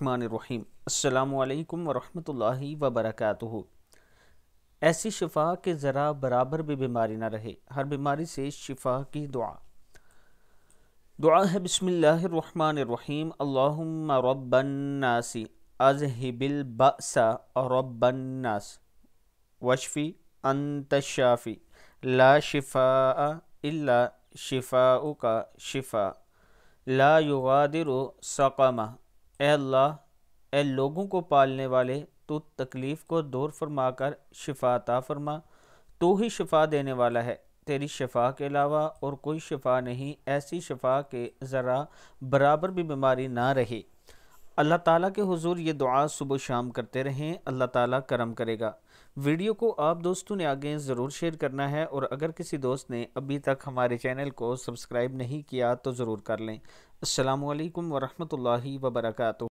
बिस्मिल्लाहिर्रहमानिर्रहीम। अस्सलामु अलैकुम वरहमतुल्लाहि वबरकातुहू। ऐसी शिफा के ज़रा बराबर भी बीमारी ना रहे, हर बीमारी से शिफा की दुआ है। बिस्मिल्लाहिर्रहमानिर्रहीम। अल्लाहुम्मा रब्बन नासी अज़हिबिल बअसा रब्बन नास वशफी अंत शाफी ला शिफा इल्ला शिफाउका शिफा ला युगादिरु सक़मा। ए अल्लाह, ए लोगों को पालने वाले, तो तकलीफ़ को दूर फरमा कर शिफा अता फरमा। तू ही शिफा देने वाला है, तेरी शिफा के अलावा और कोई शिफा नहीं। ऐसी शिफा के ज़रा बराबर भी बीमारी ना रहे। अल्लाह ताला के हुजूर ये दुआ सुबह शाम करते रहें, अल्लाह ताला करम करेगा। वीडियो को आप दोस्तों ने आगे ज़रूर शेयर करना है, और अगर किसी दोस्त ने अभी तक हमारे चैनल को सब्सक्राइब नहीं किया तो ज़रूर कर लें। अस्सलामु अलैकुम वरहमतुल्लाहि वबरकातुहू।